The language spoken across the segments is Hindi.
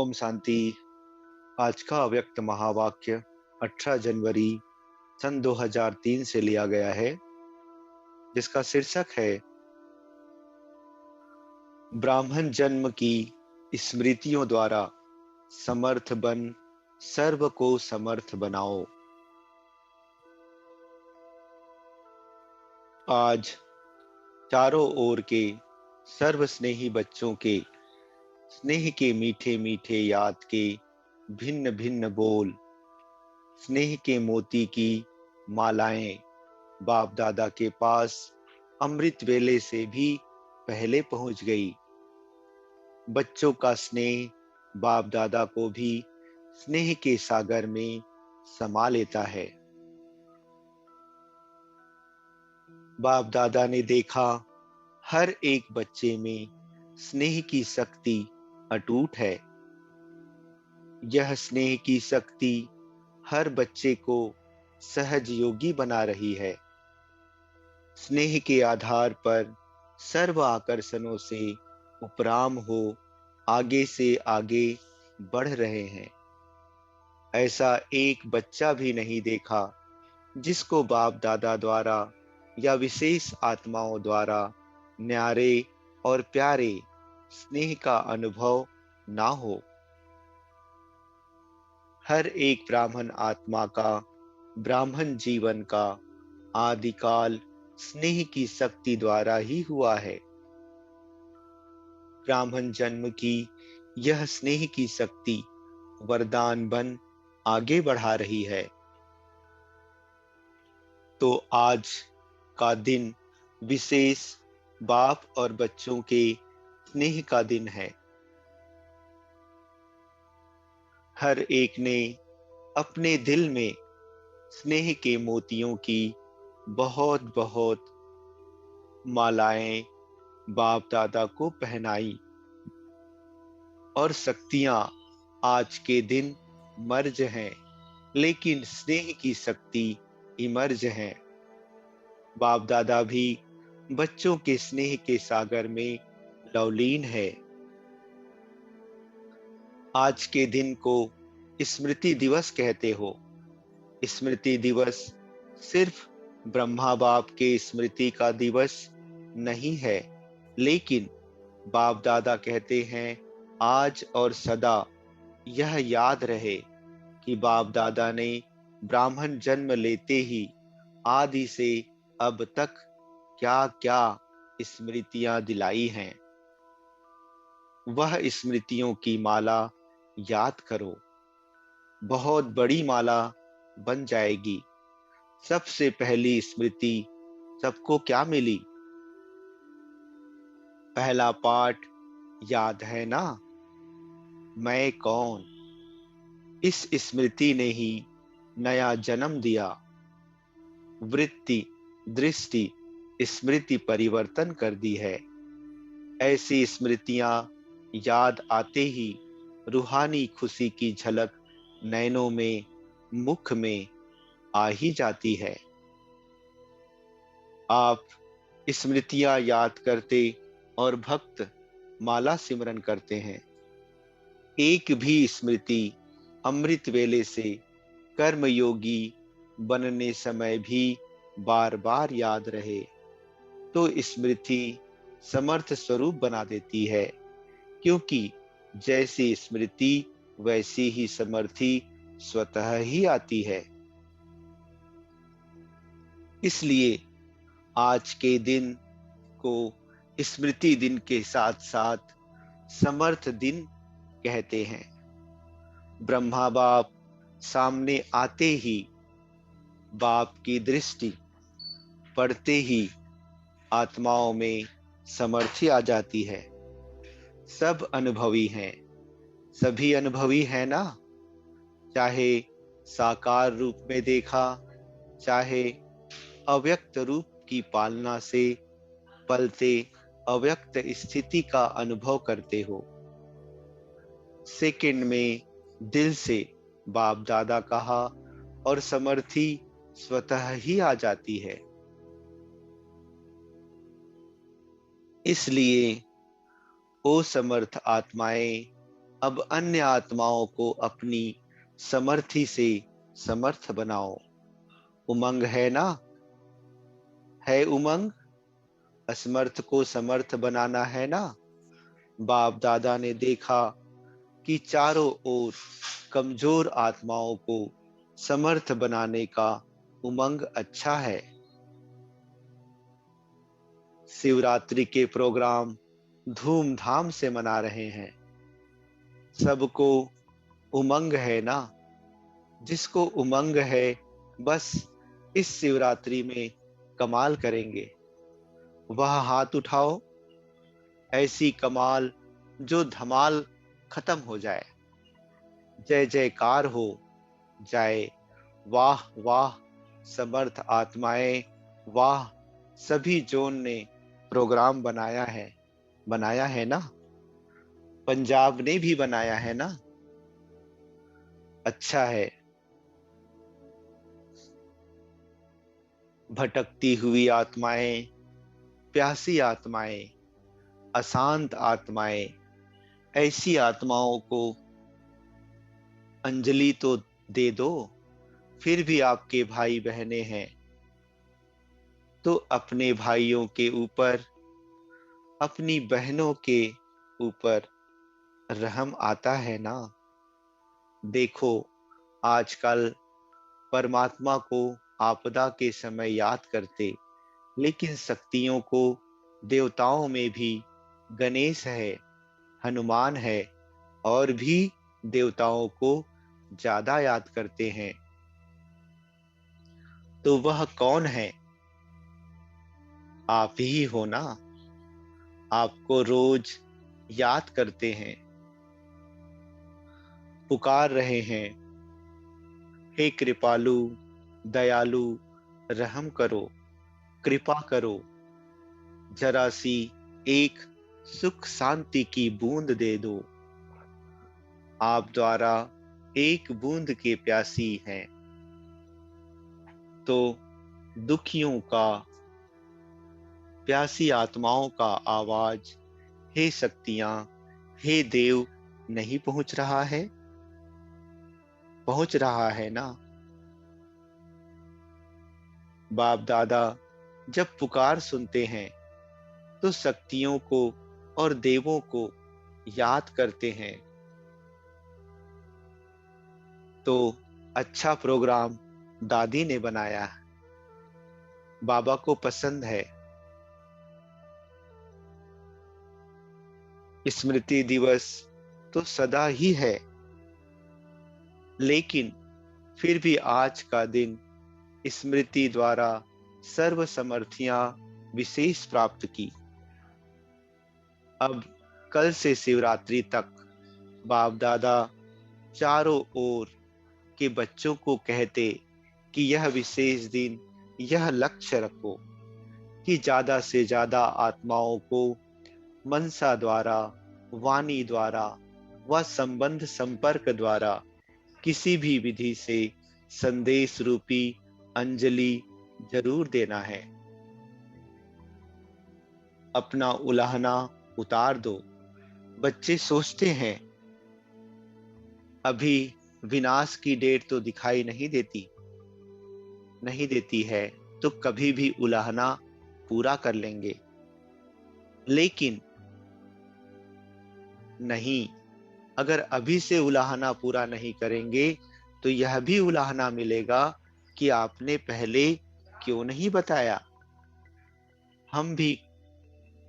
ओम शांति। आज का अव्यक्त महावाक्य 18 जनवरी सन 2003 से लिया गया है, जिसका शीर्षक है ब्राह्मण जन्म की स्मृतियों द्वारा समर्थ बन सर्व को समर्थ बनाओ। आज चारों ओर के सर्व स्नेही बच्चों के स्नेह के मीठे मीठे याद के भिन्न भिन्न बोल, स्नेह के मोती की मालाएं बाप दादा के पास अमृत वेले से भी पहले पहुंच गई। बच्चों का स्नेह बाप दादा को भी स्नेह के सागर में समा लेता है। बाप दादा ने देखा हर एक बच्चे में स्नेह की शक्ति अटूट है। यह स्नेह की शक्ति हर बच्चे को सहज योगी बना रही है। स्नेह के आधार पर सर्व आकर्षणों से उपराम हो आगे से आगे बढ़ रहे हैं। ऐसा एक बच्चा भी नहीं देखा जिसको बाप दादा द्वारा या विशेष आत्माओं द्वारा न्यारे और प्यारे स्नेह का अनुभव ना हो। हर एक ब्राह्मण आत्मा का ब्राह्मण जीवन का आदिकाल स्नेह की शक्ति द्वारा ही हुआ है। ब्राह्मण जन्म की यह स्नेह की शक्ति वरदान बन आगे बढ़ा रही है। तो आज का दिन विशेष बाप और बच्चों के स्नेह का दिन है। हर एक ने अपने दिल में स्नेह के मोतियों की बहुत बहुत मालाएं बाप दादा को पहनाई और शक्तियां आज के दिन मर्ज हैं, लेकिन स्नेह की शक्ति इमर्ज है। बाप दादा भी बच्चों के स्नेह के सागर में लवलीन है। आज के दिन को स्मृति दिवस कहते हो। स्मृति दिवस सिर्फ ब्रह्मा बाप के स्मृति का दिवस नहीं है, लेकिन बाप दादा कहते हैं आज और सदा यह याद रहे कि बाप दादा ने ब्राह्मण जन्म लेते ही आदि से अब तक क्या क्या स्मृतियां दिलाई हैं। वह स्मृतियों की माला याद करो, बहुत बड़ी माला बन जाएगी। सबसे पहली स्मृति सबको क्या मिली? पहला पाठ याद है ना, मैं कौन? इस स्मृति ने ही नया जन्म दिया। वृत्ति दृष्टि स्मृति परिवर्तन कर दी है। ऐसी स्मृतियां याद आते ही रूहानी खुशी की झलक नैनों में मुख में आ ही जाती है। आप स्मृतियां याद करते और भक्त माला सिमरन करते हैं। एक भी स्मृति अमृत वेले से कर्मयोगी बनने समय भी बार बार याद रहे तो स्मृति समर्थ स्वरूप बना देती है, क्योंकि जैसी स्मृति वैसी ही समर्थी स्वतः ही आती है। इसलिए आज के दिन को स्मृति दिन के साथ साथ समर्थ दिन कहते हैं। ब्रह्मा बाप सामने आते ही बाप की दृष्टि पड़ते ही आत्माओं में समर्थी आ जाती है। सब अनुभवी हैं, सभी अनुभवी है ना, चाहे साकार रूप में देखा, चाहे अव्यक्त रूप की पालना से पलते अव्यक्त स्थिति का अनुभव करते हो। सेकंड में दिल से बाप दादा कहा और समर्थी स्वतः ही आ जाती है। इसलिए ओ समर्थ आत्माएं, अब अन्य आत्माओं को अपनी समर्थी से समर्थ बनाओ। उमंग है ना? है उमंग? असमर्थ को समर्थ बनाना है ना? बाप दादा ने देखा कि चारों ओर कमजोर आत्माओं को समर्थ बनाने का उमंग अच्छा है। शिवरात्रि के प्रोग्राम धूमधाम से मना रहे हैं। सबको उमंग है ना? जिसको उमंग है बस इस शिवरात्रि में कमाल करेंगे। वह हाथ उठाओ, ऐसी कमाल जो धमाल खत्म हो जाए। जय जयकार हो जाए। वाह वाह समर्थ आत्माएं, वाह। सभी जोन ने प्रोग्राम बनाया है ना? पंजाब ने भी बनाया है ना? अच्छा है। भटकती हुई आत्माएं, प्यासी आत्माएं, अशांत आत्माएं, ऐसी आत्माओं को अंजलि तो दे दो। फिर भी आपके भाई बहनें हैं तो अपने भाइयों के ऊपर, अपनी बहनों के ऊपर रहम आता है ना? देखो, आजकल परमात्मा को आपदा के समय याद करते, लेकिन शक्तियों को, देवताओं में भी गणेश है, हनुमान है, और भी देवताओं को ज्यादा याद करते हैं। तो वह कौन है? आप ही हो ना? आपको रोज याद करते हैं, पुकार रहे हैं, हे कृपालु, दयालु, रहम करो, कृपा करो, जरा सी एक सुख शांति की बूंद दे दो। आप द्वारा एक बूंद के प्यासी हैं, तो दुखियों का, प्यासी आत्माओं का आवाज, हे शक्तियां, हे देव, नहीं पहुंच रहा है? पहुंच रहा है ना? बाप दादा जब पुकार सुनते हैं तो शक्तियों को और देवों को याद करते हैं। तो अच्छा प्रोग्राम दादी ने बनाया, बाबा को पसंद है। स्मृति दिवस तो सदा ही है, लेकिन फिर भी आज का दिन स्मृति द्वारा सर्व समर्थियां विशेष प्राप्त की। अब कल से शिवरात्रि तक बाप दादा चारों ओर के बच्चों को कहते कि यह विशेष दिन, यह लक्ष्य रखो कि ज्यादा से ज्यादा आत्माओं को मनसा द्वारा, वाणी द्वारा व संबंध संपर्क द्वारा किसी भी विधि से संदेश रूपी अंजलि जरूर देना है। अपना उलाहना उतार दो। बच्चे सोचते हैं अभी विनाश की डेट तो दिखाई नहीं देती है, तो कभी भी उलाहना पूरा कर लेंगे। लेकिन नहीं, अगर अभी से उलाहना पूरा नहीं करेंगे तो यह भी उलाहना मिलेगा कि आपने पहले क्यों नहीं बताया। हम भी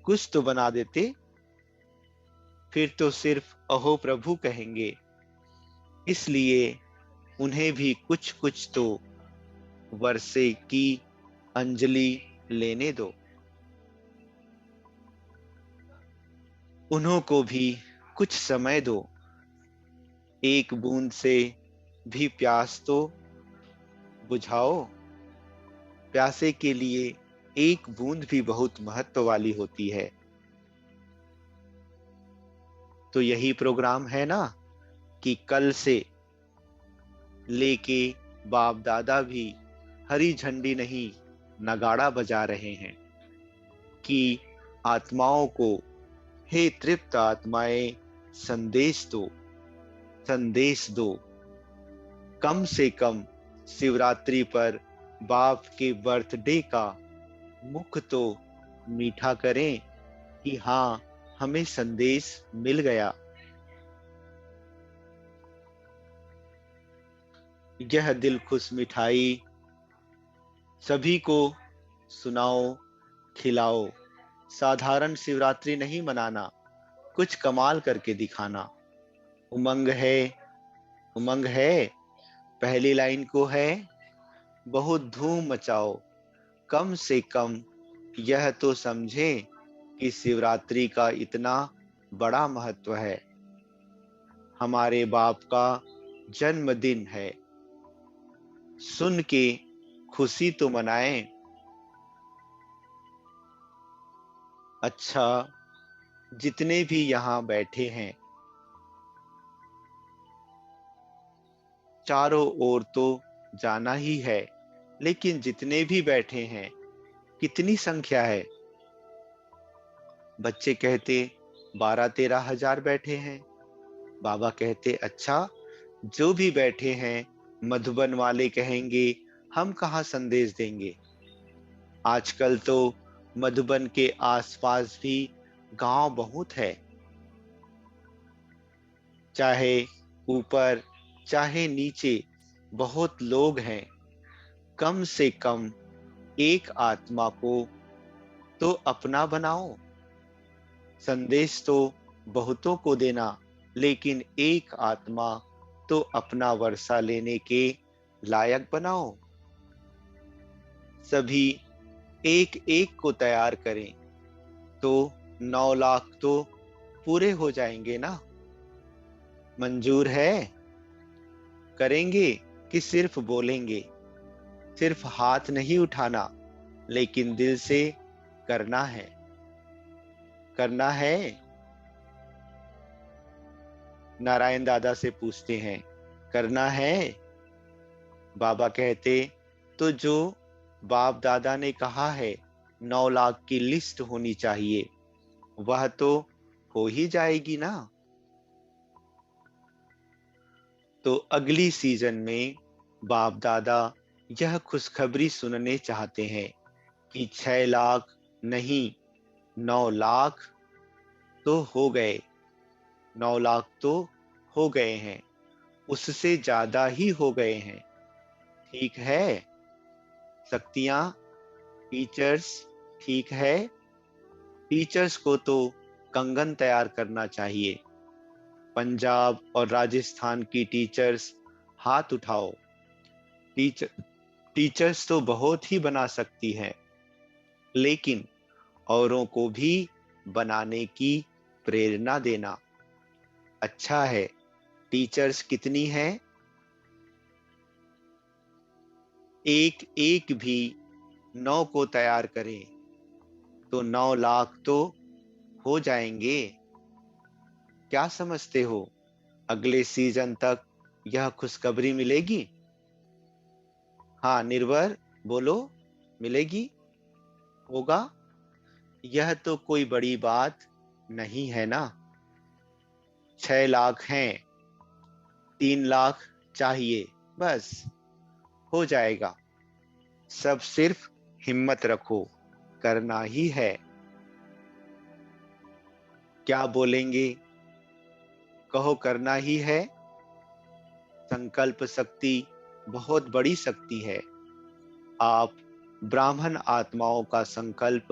कुछ तो बना देते, फिर तो सिर्फ अहो प्रभु कहेंगे। इसलिए उन्हें भी कुछ कुछ तो वर्षे की अंजलि लेने दो। उन्हों को भी कुछ समय दो। एक बूंद से भी प्यास तो बुझाओ। प्यासे के लिए एक बूंद भी बहुत महत्व वाली होती है। तो यही प्रोग्राम है ना कि कल से लेके बाप दादा भी हरी झंडी नहीं, नगाड़ा बजा रहे हैं कि आत्माओं को, हे तृप्त आत्माएं, संदेश दो। संदेश दो। कम से कम शिवरात्रि पर बाप के बर्थडे का मुख तो मीठा करें कि हाँ, हमें संदेश मिल गया। यह दिल खुश मिठाई सभी को सुनाओ, खिलाओ। साधारण शिवरात्रि नहीं मनाना, कुछ कमाल करके दिखाना। उमंग है, उमंग है, पहली लाइन को है, बहुत धूम मचाओ। कम से कम यह तो समझे कि शिवरात्रि का इतना बड़ा महत्व है। हमारे बाप का जन्मदिन है, सुन के खुशी तो मनाएं। अच्छा, जितने भी यहाँ बैठे हैं, चारों ओर तो जाना ही है, लेकिन जितने भी बैठे हैं, कितनी संख्या है? बच्चे कहते 12-13 हजार बैठे हैं। बाबा कहते अच्छा, जो भी बैठे हैं, मधुबन वाले कहेंगे हम कहाँ संदेश देंगे। आजकल तो मधुबन के आसपास भी गांव बहुत है, चाहे ऊपर चाहे नीचे बहुत लोग हैं। कम से कम एक आत्मा को तो अपना बनाओ। संदेश तो बहुतों को देना, लेकिन एक आत्मा तो अपना वर्षा लेने के लायक बनाओ। सभी एक एक को तैयार करें तो 9 लाख तो पूरे हो जाएंगे ना। मंजूर है? करेंगे कि सिर्फ बोलेंगे? सिर्फ हाथ नहीं उठाना, लेकिन दिल से करना है। करना है। नारायण दादा से पूछते हैं, करना है? बाबा कहते, तो जो बाप दादा ने कहा है 9 लाख की लिस्ट होनी चाहिए, वह तो हो ही जाएगी ना। तो अगली सीजन में बाप दादा यह खुशखबरी सुनने चाहते हैं कि 6 लाख नहीं, 9 लाख तो हो गए। 9 लाख तो हो गए हैं, उससे ज्यादा ही हो गए हैं। ठीक है? शक्तियां, टीचर्स, ठीक है? टीचर्स को तो कंगन तैयार करना चाहिए। पंजाब और राजस्थान की टीचर्स हाथ उठाओ। टीचर टीचर्स तो बहुत ही बना सकती हैं, लेकिन औरों को भी बनाने की प्रेरणा देना। अच्छा है, टीचर्स कितनी हैं? एक एक भी 9 को तैयार करें तो 9 लाख तो हो जाएंगे। क्या समझते हो? अगले सीजन तक यह खुशखबरी मिलेगी? हाँ निर्भर, बोलो, मिलेगी? होगा? यह तो कोई बड़ी बात नहीं है ना। 6 लाख हैं, 3 लाख चाहिए, बस हो जाएगा। सब सिर्फ हिम्मत रखो, करना ही है। क्या बोलेंगे? कहो, करना ही है। संकल्प शक्ति बहुत बड़ी शक्ति है। आप ब्राह्मण आत्माओं का संकल्प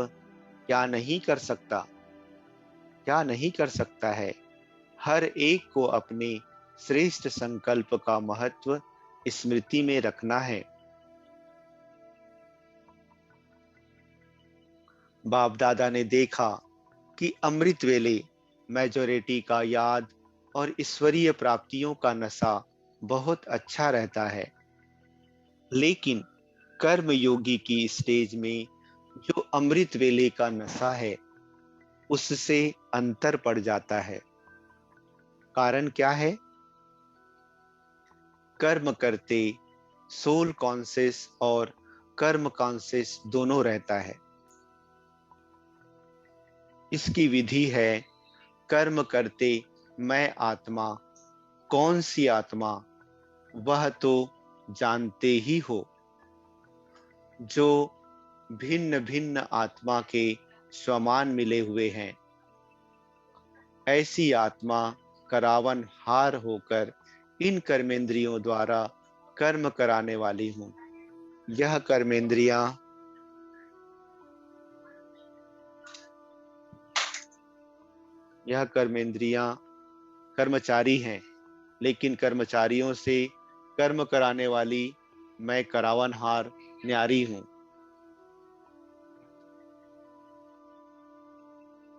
क्या नहीं कर सकता? क्या नहीं कर सकता है? हर एक को अपने श्रेष्ठ संकल्प का महत्व स्मृति में रखना है। बाप दादा ने देखा कि अमृत वेले मेजोरिटी का याद और ईश्वरीय प्राप्तियों का नशा बहुत अच्छा रहता है, लेकिन कर्म योगी की स्टेज में जो अमृत वेले का नशा है, उससे अंतर पड़ जाता है। कारण क्या है? कर्म करते सोल कॉन्शियस और कर्म कॉन्शियस दोनों रहता है। इसकी विधि है, कर्म करते मैं आत्मा कौन सी आत्मा, वह तो जानते ही हो। जो भिन्न भिन्न आत्मा के स्वमान मिले हुए हैं, ऐसी आत्मा करावन हार होकर इन कर्मेंद्रियों द्वारा कर्म कराने वाली हूँ। यह कर्मेंद्रियां यह कर्मेंद्रियां कर्मचारी हैं, लेकिन कर्मचारियों से कर्म कराने वाली मैं करावनहार न्यारी हूं।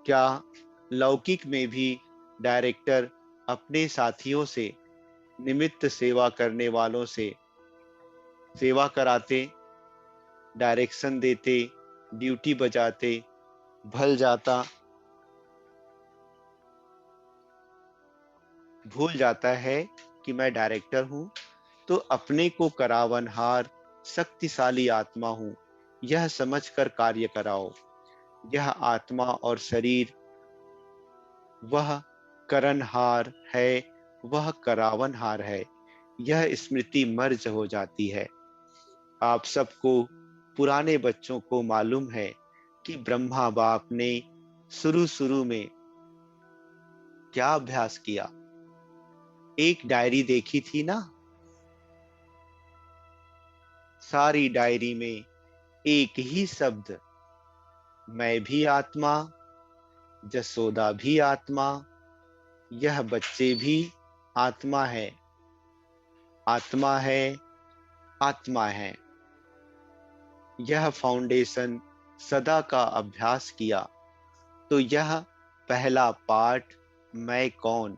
क्या लौकिक में भी डायरेक्टर अपने साथियों से, निमित्त सेवा करने वालों से सेवा कराते, डायरेक्शन देते, ड्यूटी बजाते, भल जाता भूल जाता है कि मैं डायरेक्टर हूं, तो अपने को करावनहार शक्तिशाली आत्मा हूं, यह समझकर कार्य कराओ। यह आत्मा और शरीर, वह करनहार है, वह करावनहार है। यह स्मृति मर्ज हो जाती है। आप सबको, पुराने बच्चों को मालूम है कि ब्रह्मा बाप ने शुरू शुरू में क्या अभ्यास किया। एक डायरी देखी थी ना, सारी डायरी में एक ही शब्द, मैं भी आत्मा, जसोदा भी आत्मा, यह बच्चे भी आत्मा है, आत्मा है, आत्मा है। यह फाउंडेशन सदा का अभ्यास किया तो यह पहला पाठ, मैं कौन,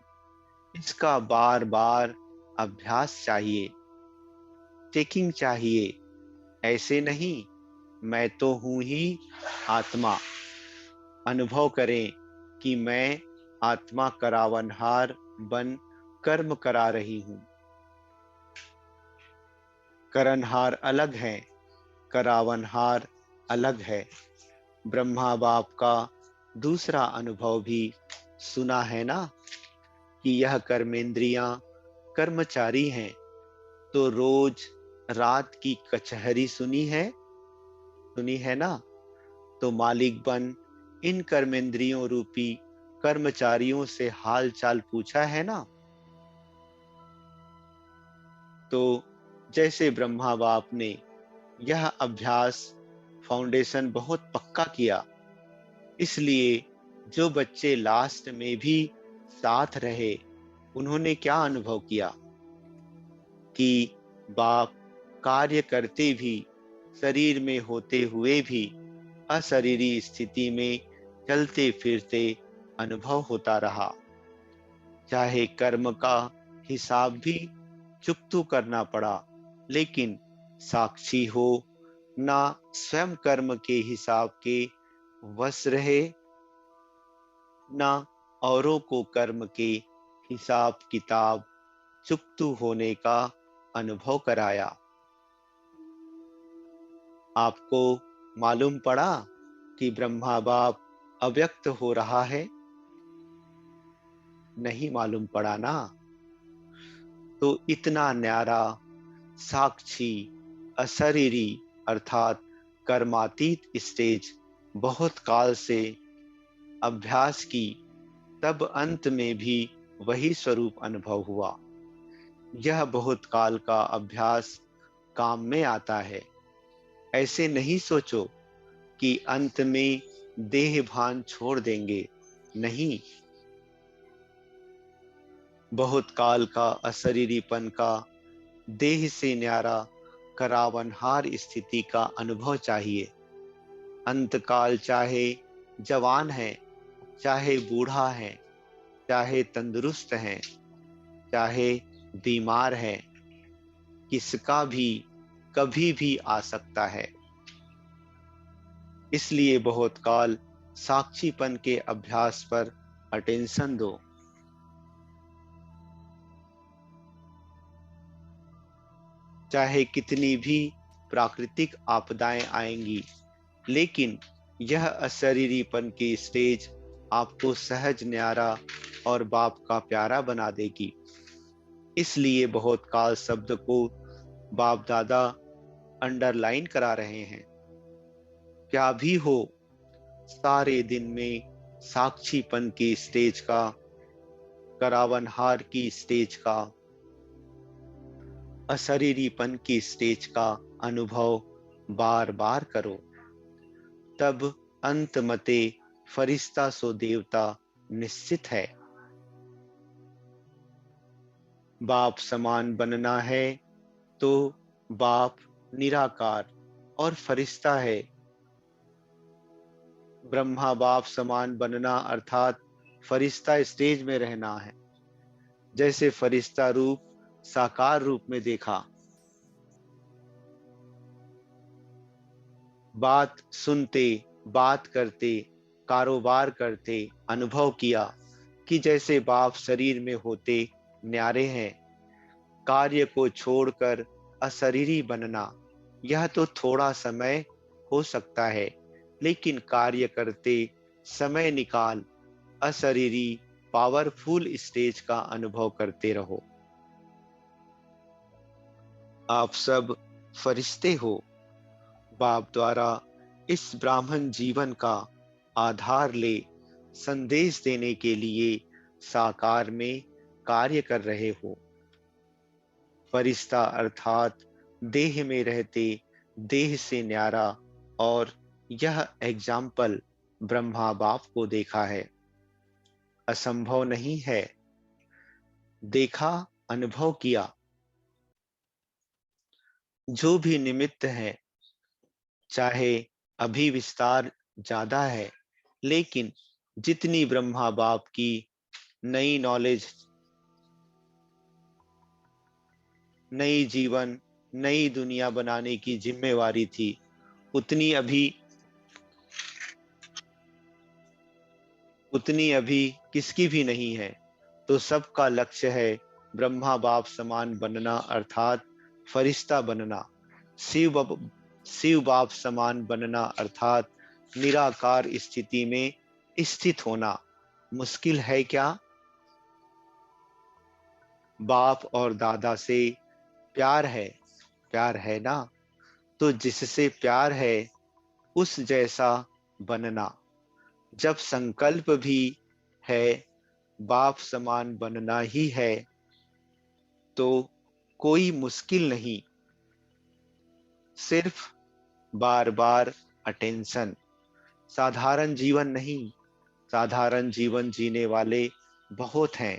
इसका बार बार अभ्यास चाहिए, चेकिंग चाहिए। ऐसे नहीं, मैं तो हूं ही आत्मा। अनुभव करें कि मैं आत्मा करावनहार बन कर्म करा रही हूं। करनहार अलग है, करावनहार अलग है। ब्रह्मा बाप का दूसरा अनुभव भी सुना है ना, कि यह कर्मेंद्रियां कर्मचारी हैं। तो रोज रात की कचहरी सुनी है ना। तो मालिक बन इन कर्मेंद्रियों रूपी कर्मचारियों से हाल चाल पूछा है ना। तो जैसे ब्रह्मा बाप ने यह अभ्यास फाउंडेशन बहुत पक्का किया, इसलिए जो बच्चे लास्ट में भी साथ रहे, उन्होंने क्या अनुभव किया कि बाप कार्य करते भी, शरीर में होते हुए भी अशरीरी स्थिति में चलते फिरते अनुभव होता रहा। चाहे कर्म का हिसाब भी चुकतू करना पड़ा, लेकिन साक्षी हो, ना स्वयं कर्म के हिसाब के वश रहे, ना औरों को कर्म के हिसाब किताब चुकतू होने का अनुभव कराया। आपको मालूम पड़ा कि ब्रह्मा बाप अव्यक्त हो रहा है? नहीं मालूम पड़ा ना। तो इतना न्यारा, साक्षी, अशरीरी अर्थात कर्मातीत स्टेज बहुत काल से अभ्यास की, तब अंत में भी वही स्वरूप अनुभव हुआ। यह बहुत काल का अभ्यास काम में आता है। ऐसे नहीं सोचो कि अंत में देह भान छोड़ देंगे, नहीं। बहुत काल का अशरीरीपन का, देह से न्यारा करावनहार स्थिति का अनुभव चाहिए। अंतकाल चाहे जवान है, चाहे बूढ़ा है, चाहे तंदुरुस्त है, चाहे बीमार है, किसका भी कभी भी आ सकता है। इसलिए बहुत काल साक्षीपन के अभ्यास पर अटेंशन दो। चाहे कितनी भी प्राकृतिक आपदाएं आएंगी, लेकिन यह अशरीरीपन की स्टेज आपको सहज न्यारा और बाप का प्यारा बना देगी। इसलिए बहुत काल शब्द को बाप दादा अंडरलाइन करा रहे हैं। क्या भी हो, सारे दिन में साक्षीपन की स्टेज का, करावनहार की स्टेज का, अशरीरीपन की स्टेज का अनुभव बार बार करो। तब अंत मते फरिश्ता सो देवता निश्चित है। बाप समान बनना है तो बाप निराकार और फरिश्ता है। ब्रह्मा बाप समान बनना अर्थात फरिश्ता स्टेज में रहना है। जैसे फरिश्ता रूप साकार रूप में देखा, बात सुनते, बात करते, कारोबार करते अनुभव किया कि जैसे बाप शरीर में होते न्यारे हैं। कार्य को छोड़कर अशरीरी बनना, यह तो थोड़ा समय हो सकता है, लेकिन कार्य करते समय निकाल अशरीरी पावरफुल स्टेज का अनुभव करते रहो। आप सब फरिश्ते हो। बाप द्वारा इस ब्राह्मण जीवन का आधार ले संदेश देने के लिए साकार में कार्य कर रहे हो। फरिश्ता अर्थात देह में रहते देह से न्यारा, और यह एग्जाम्पल ब्रह्मा बाप को देखा है। असंभव नहीं है, देखा, अनुभव किया। जो भी निमित्त है, चाहे अभी विस्तार ज्यादा है, लेकिन जितनी ब्रह्मा बाप की नई नॉलेज, नई जीवन, नई दुनिया बनाने की जिम्मेवारी थी, उतनी अभी किसकी भी नहीं है। तो सबका लक्ष्य है ब्रह्मा बाप समान बनना अर्थात फरिश्ता बनना। शिव बाप समान बनना अर्थात निराकार स्थिति में स्थित होना। मुश्किल है क्या? बाप और दादा से प्यार है ना? तो जिससे प्यार है उस जैसा बनना। जब संकल्प भी है बाप समान बनना ही है, तो कोई मुश्किल नहीं, सिर्फ बार बार अटेंशन। साधारण जीवन नहीं, साधारण जीवन जीने वाले बहुत हैं।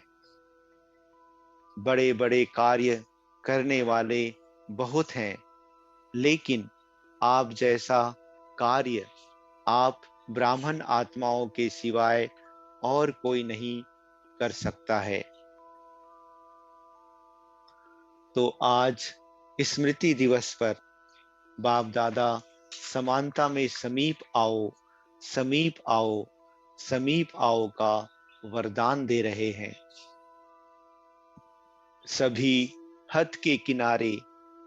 बड़े बड़े कार्य करने वाले बहुत हैं, लेकिन आप जैसा कार्य आप ब्राह्मण आत्माओं के सिवाय और कोई नहीं कर सकता है। तो आज स्मृति दिवस पर बाप दादा समानता में समीप आओ, समीप आओ, समीप आओ का वरदान दे रहे हैं। सभी हद के किनारे,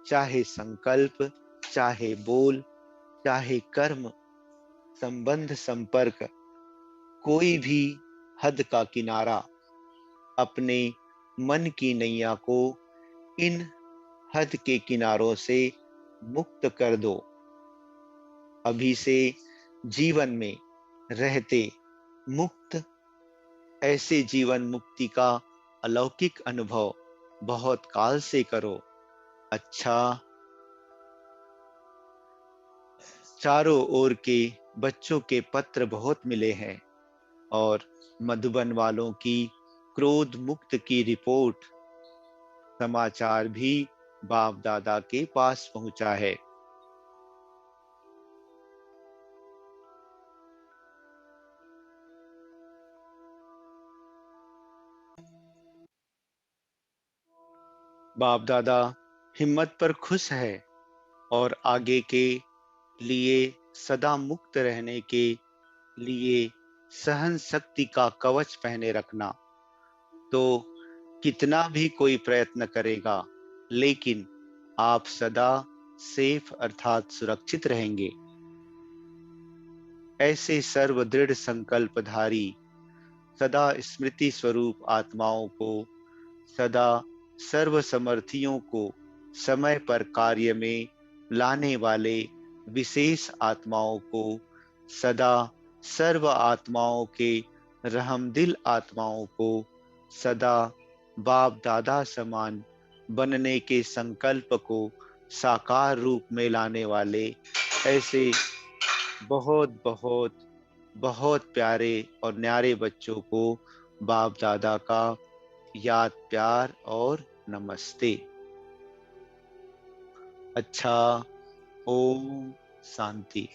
चाहे संकल्प, चाहे बोल, चाहे कर्म, संबंध, संपर्क, कोई भी हद का किनारा, अपने मन की नैया को इन हद के किनारों से मुक्त कर दो। अभी से जीवन में रहते मुक्त, ऐसे जीवन मुक्ति का अलौकिक अनुभव बहुत काल से करो। अच्छा, चारों ओर के बच्चों के पत्र बहुत मिले हैं, और मधुबन वालों की क्रोध मुक्त की रिपोर्ट, समाचार भी बाप दादा के पास पहुंचा है। बाप दादा हिम्मत पर खुश है, और आगे के लिए सदा मुक्त रहने के लिए सहन शक्ति का कवच पहने रखना। तो कितना भी कोई प्रयत्न करेगा, लेकिन आप सदा सेफ अर्थात सुरक्षित रहेंगे। ऐसे सर्वदृढ़ संकल्पधारी, सदा स्मृति स्वरूप आत्माओं को सदा सर्वसमर्थियों को समय पर कार्य में लाने वाले विशेष आत्माओं को सदा, सर्व आत्माओं के रहमदिल आत्माओं को सदा बाप दादा समान बनने के संकल्प को साकार रूप में लाने वाले ऐसे बहुत बहुत बहुत प्यारे और न्यारे बच्चों को बाप दादा का याद, प्यार और नमस्ते। अच्छा, ओम शांति।